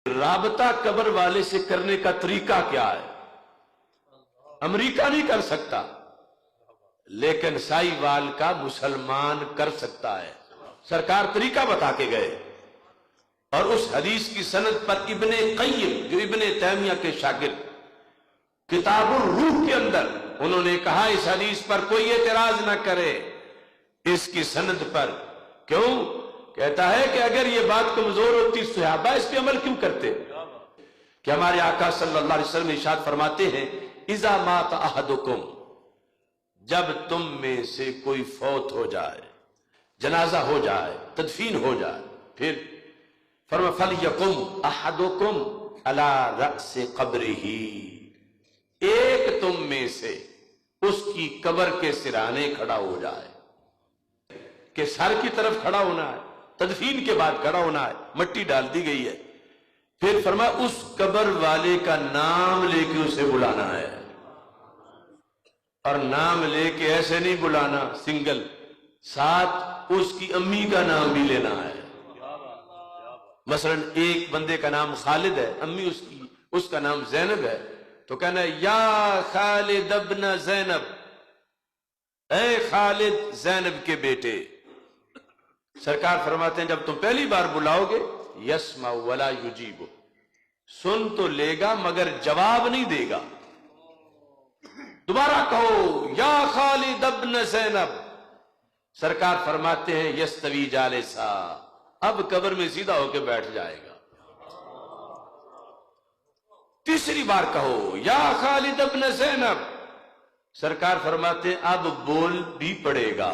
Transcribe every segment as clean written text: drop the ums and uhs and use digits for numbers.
رابطہ قبر والے سے کرنے کا طریقہ کیا ہے؟ امریکہ نہیں کر سکتا، لیکن سائی وال کا مسلمان کر سکتا ہے۔ سرکار طریقہ بتا کے گئے، اور اس حدیث کی سند پر ابن قیم جو ابن تیمیہ کے شاگرد، کتاب الروح کے اندر انہوں نے کہا اس حدیث پر کوئی اعتراض نہ کرے اس کی سند پر۔ کیوں؟ کہتا ہے کہ اگر یہ بات کمزور ہوتی صحابہ اس پہ عمل کیوں کرتے؟ کہ ہمارے آقا صلی اللہ علیہ وسلم ارشاد فرماتے ہیں اذا مات احدکم، جب تم میں سے کوئی فوت ہو جائے، جنازہ ہو جائے، تدفین ہو جائے، پھر فرما فلیقم احدکم علی رأس قبرہ، ایک تم میں سے اس کی قبر کے سرانے کھڑا ہو جائے، کہ سر کی طرف کھڑا ہونا ہے، تدفین کے بعد کھڑا ہونا ہے، مٹی ڈال دی گئی ہے، پھر فرمایا اس قبر والے کا نام لے کے اسے بلانا ہے، اور نام لے کے ایسے نہیں بلانا سنگل، ساتھ اس کی امی کا نام بھی لینا ہے۔ مثلا ایک بندے کا نام خالد ہے، امی اس کا نام زینب ہے، تو کہنا ہے یا خالد ابن زینب، اے خالد زینب کے بیٹے۔ سرکار فرماتے ہیں جب تم پہلی بار بلاؤ گے یسمع ولا یجیب، سن تو لے گا مگر جواب نہیں دے گا۔ دوبارہ کہو یا خالد ابن زینب، سرکار فرماتے ہیں یستوی جالسا، اب قبر میں سیدھا ہو کے بیٹھ جائے گا۔ تیسری بار کہو یا خالد ابن زینب، سرکار فرماتے ہیں اب بول بھی پڑے گا،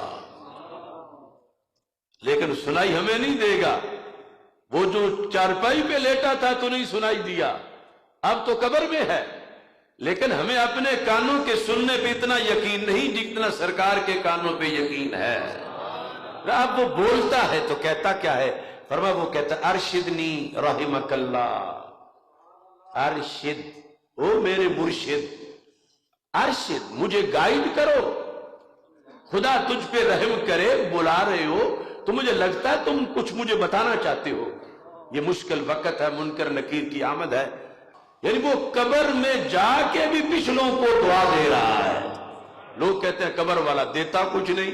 لیکن سنائی ہمیں نہیں دے گا۔ وہ جو چارپائی پہ لیٹا تھا تو نہیں سنائی دیا، اب تو قبر میں ہے، لیکن ہمیں اپنے کانوں کے سننے پہ اتنا یقین نہیں جتنا سرکار کے کانوں پہ یقین ہے۔ اب وہ بولتا ہے تو کہتا کیا ہے؟ فرمایا وہ کہتا ارشدنی رحمک اللہ، ارشد، او میرے مرشد، ارشد، مجھے گائیڈ کرو، خدا تجھ پہ رحم کرے، بلا رہے ہو تو مجھے لگتا ہے تم کچھ مجھے بتانا چاہتے ہو، یہ مشکل وقت ہے، منکر نکیر کی آمد ہے۔ یعنی وہ قبر میں جا کے بھی پچھلوں کو دعا دے رہا ہے۔ لوگ کہتے ہیں قبر والا دیتا کچھ نہیں،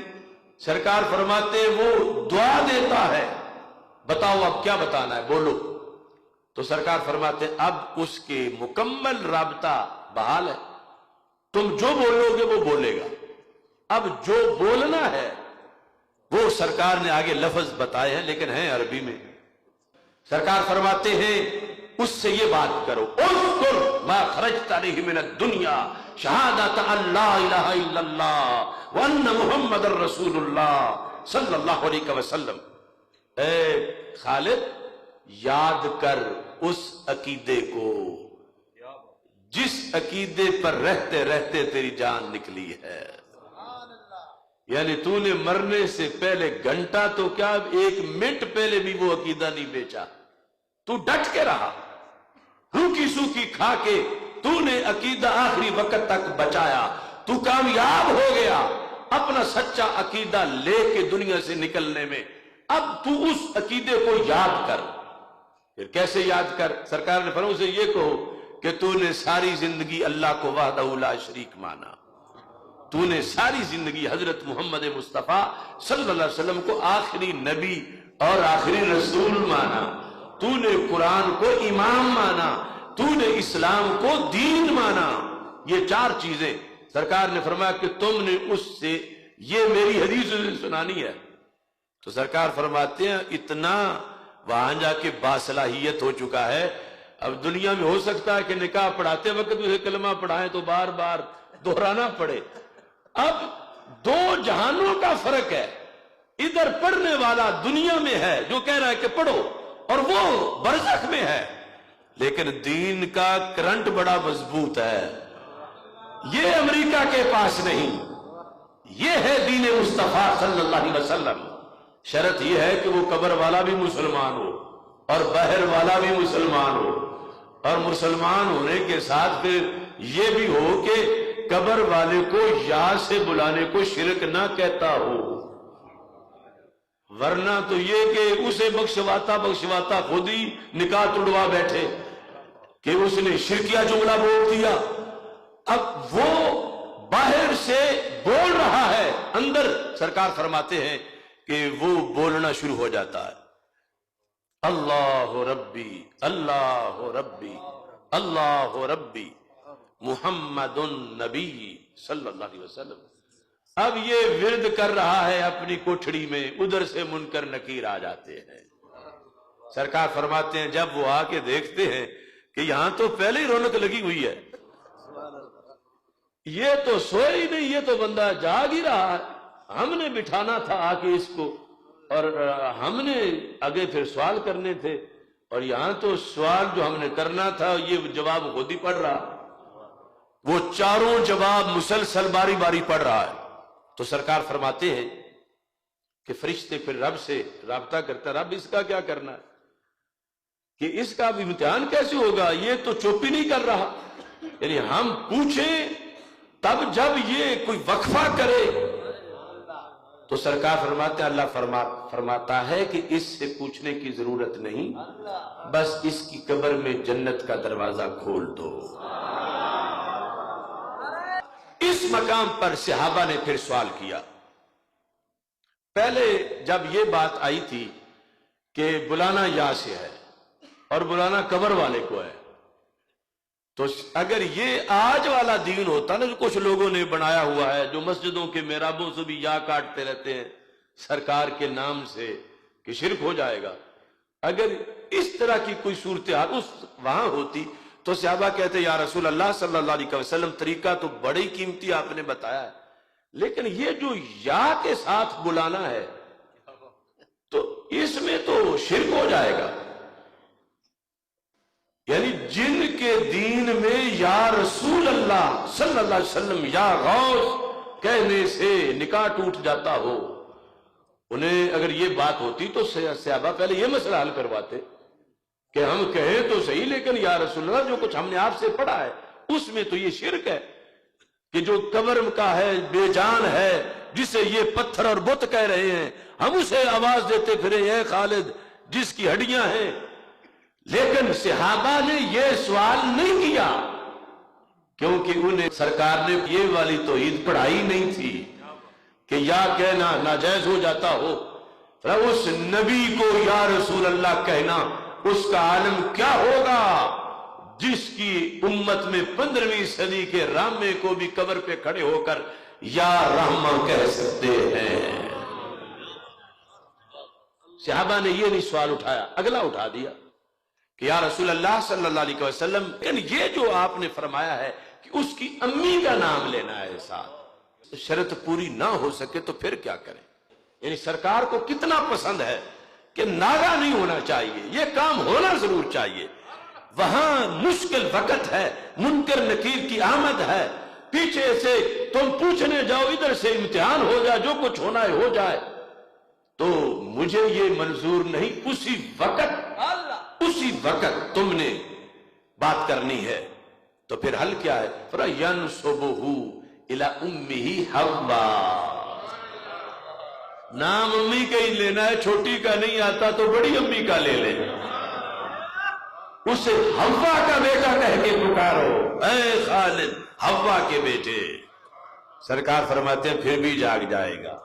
سرکار فرماتے ہیں وہ دعا دیتا ہے، بتاؤ اب کیا بتانا ہے، بولو۔ تو سرکار فرماتے ہیں اب اس کے مکمل رابطہ بحال ہے، تم جو بولو گے وہ بولے گا، اب جو بولنا ہے وہ سرکار نے آگے لفظ بتائے ہیں لیکن ہیں عربی میں۔ سرکار فرماتے ہیں اس سے یہ بات کرو اذکر ما خرجت علیہ من الدنیا شہادت ان لا الہ الا اللہ وان محمد الرسول اللہ صلی اللہ علیہ وسلم۔ اے خالد، یاد کر اس عقیدے کو جس عقیدے پر رہتے رہتے تیری جان نکلی ہے۔ یعنی تو نے مرنے سے پہلے گھنٹہ تو کیا ایک منٹ پہلے بھی وہ عقیدہ نہیں بیچا، تو ڈٹ کے رہا، روکی سوکی کھا کے تو نے عقیدہ آخری وقت تک بچایا، تو کامیاب ہو گیا اپنا سچا عقیدہ لے کے دنیا سے نکلنے میں۔ اب تو اس عقیدے کو یاد کر۔ پھر کیسے یاد کر؟ سرکار نے فرمایا اسے یہ کہو کہ تو نے ساری زندگی اللہ کو وحدہ لا شریک مانا، تو نے ساری زندگی حضرت محمد مصطفیٰ صلی اللہ علیہ وسلم کو آخری نبی اور آخری رسول مانا، تو نے قرآن کو امام مانا، تو نے اسلام کو دین مانا۔ یہ چار چیزیں سرکار نے فرمایا کہ تم نے اس سے یہ میری حدیث سنانی ہے۔ تو سرکار فرماتے ہیں اتنا وہاں جا کے باصلاحیت ہو چکا ہے، اب دنیا میں ہو سکتا ہے کہ نکاح پڑھاتے وقت اسے کلمہ پڑھائیں تو بار بار دہرانا پڑے۔ اب دو جہانوں کا فرق ہے، ادھر پڑھنے والا دنیا میں ہے جو کہہ رہا ہے کہ پڑھو، اور وہ برزخ میں ہے، لیکن دین کا کرنٹ بڑا مضبوط ہے، یہ امریکہ کے پاس نہیں، یہ ہے دین مصطفیٰ صلی اللہ علیہ وسلم۔ شرط یہ ہے کہ وہ قبر والا بھی مسلمان ہو اور بحر والا بھی مسلمان ہو، اور مسلمان ہونے کے ساتھ پھر یہ بھی ہو کہ قبر والے کو یا سے بلانے کو شرک نہ کہتا ہو، ورنہ تو یہ کہ اسے بخشواتا خود ہی نکاح توڑوا بیٹھے کہ اس نے شرکیہ جملہ بول دیا. اب وہ باہر سے بول رہا ہے، اندر سرکار فرماتے ہیں کہ وہ بولنا شروع ہو جاتا ہے، اللہ ربی اللہ ربی اللہ ربی محمد النبی صلی اللہ علیہ وسلم. اب یہ ورد کر رہا ہے اپنی کوٹھڑی میں، ادھر سے منکر نکیر آ جاتے ہیں. سرکار فرماتے ہیں جب وہ آ کے دیکھتے ہیں کہ یہاں تو پہلے ہی رونق لگی ہوئی ہے، یہ تو سوئے ہی نہیں، یہ تو بندہ جاگ ہی رہا ہے، ہم نے بٹھانا تھا آ کے اس کو، اور ہم نے آگے پھر سوال کرنے تھے، اور یہاں تو سوال جو ہم نے کرنا تھا یہ جواب خود ہی پڑھ رہا. وہ چاروں جواب مسلسل باری باری پڑھ رہا ہے. تو سرکار فرماتے ہیں کہ فرشتے پھر رب سے رابطہ کرتا، رب اس کا کیا کرنا ہے، کہ اس کا بھی امتحان کیسے ہوگا، یہ تو چپ ہی نہیں کر رہا. یعنی ہم پوچھیں تب جب یہ کوئی وقفہ کرے تو سرکار فرماتے ہیں، اللہ فرماتا ہے کہ اس سے پوچھنے کی ضرورت نہیں، بس اس کی قبر میں جنت کا دروازہ کھول دو. اس مقام پر صحابہ نے پھر سوال کیا. پہلے جب یہ بات آئی تھی کہ بلانا یا سے ہے اور بلانا قبر والے کو ہے، تو اگر یہ آج والا دین ہوتا نا جو کچھ لوگوں نے بنایا ہوا ہے، جو مسجدوں کے محرابوں سے بھی یا کاٹتے رہتے ہیں سرکار کے نام سے کہ شرک ہو جائے گا، اگر اس طرح کی کوئی صورتحال وہاں ہوتی تو صحابہ کہتے یا رسول اللہ صلی اللہ علیہ وسلم طریقہ تو بڑی قیمتی آپ نے بتایا ہے، لیکن یہ جو یا کے ساتھ بلانا ہے تو اس میں تو شرک ہو جائے گا. یعنی جن کے دین میں یا رسول اللہ صلی اللہ علیہ وسلم یا غوث کہنے سے نکاح ٹوٹ جاتا ہو، انہیں اگر یہ بات ہوتی تو صحابہ پہلے یہ مسئلہ حل کرواتے کہ ہم کہیں تو صحیح لیکن یا رسول اللہ جو کچھ ہم نے آپ سے پڑھا ہے اس میں تو یہ شرک ہے کہ جو قبر کا ہے بے جان ہے جسے یہ پتھر اور بت کہہ رہے ہیں، ہم اسے آواز دیتے پھرے اے خالد جس کی ہڈیاں ہیں. لیکن صحابہ نے یہ سوال نہیں کیا کیونکہ انہیں سرکار نے یہ والی توحید پڑھائی نہیں تھی کہ یا کہنا ناجائز ہو جاتا ہو. اس نبی کو یا رسول اللہ کہنا اس کا عالم کیا ہوگا جس کی امت میں 15ویں صدی کے رامے کو بھی قبر پہ کھڑے ہو کر یا رحمہ کہہ سکتے ہیں. صحابہ نے یہ نہیں سوال اٹھایا، اگلا اٹھا دیا کہ یا رسول اللہ صلی اللہ علیہ وسلم لیکن یہ جو آپ نے فرمایا ہے کہ اس کی امی کا نام لینا ہے ساتھ، شرط پوری نہ ہو سکے تو پھر کیا کریں. یعنی سرکار کو کتنا پسند ہے کہ ناغا نہیں ہونا چاہیے، یہ کام ہونا ضرور چاہیے. وہاں مشکل وقت ہے، منکر نکیر کی آمد ہے، پیچھے سے تم پوچھنے جاؤ، ادھر سے امتحان ہو جائے، جو کچھ ہونا ہے ہو جائے، تو مجھے یہ منظور نہیں. اسی وقت تم نے بات کرنی ہے. تو پھر حل کیا ہے؟ فَيَنْسُبُهُ إِلَىٰ أُمِّهِ حَوَّا. نام امی کا ہی لینا ہے، چھوٹی کا نہیں آتا تو بڑی امی کا لے لیں. اسے حوا کا بیٹا کہہ کے پکارو، اے خالد حوا کے بیٹے. سرکار فرماتے ہیں پھر بھی جاگ جائے گا.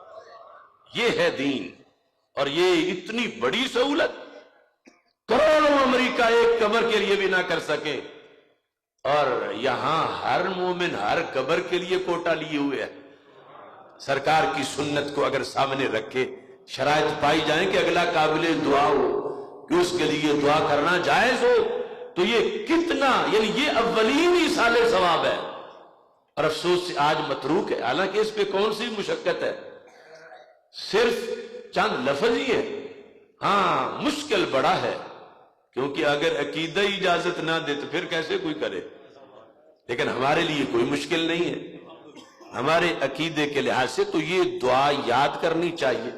یہ ہے دین، اور یہ اتنی بڑی سہولت کروڑوں امریکہ ایک قبر کے لیے بھی نہ کر سکے، اور یہاں ہر مومن ہر قبر کے لیے کوٹا لیے ہوئے ہے. سرکار کی سنت کو اگر سامنے رکھے، شرائط پائی جائیں کہ اگلا قابل دعا ہو کہ اس کے لیے دعا کرنا جائز ہو، تو یہ کتنا، یعنی یہ اولین ہی سال ثواب ہے. اور افسوس سے آج متروک ہے، حالانکہ اس پہ کون سی مشقت ہے، صرف چند لفظ ہی ہے. ہاں مشکل بڑا ہے، کیونکہ اگر عقیدہ ہی اجازت نہ دے تو پھر کیسے کوئی کرے. لیکن ہمارے لیے کوئی مشکل نہیں ہے، ہمارے عقیدے کے لحاظ سے تو یہ دعا یاد کرنی چاہیے.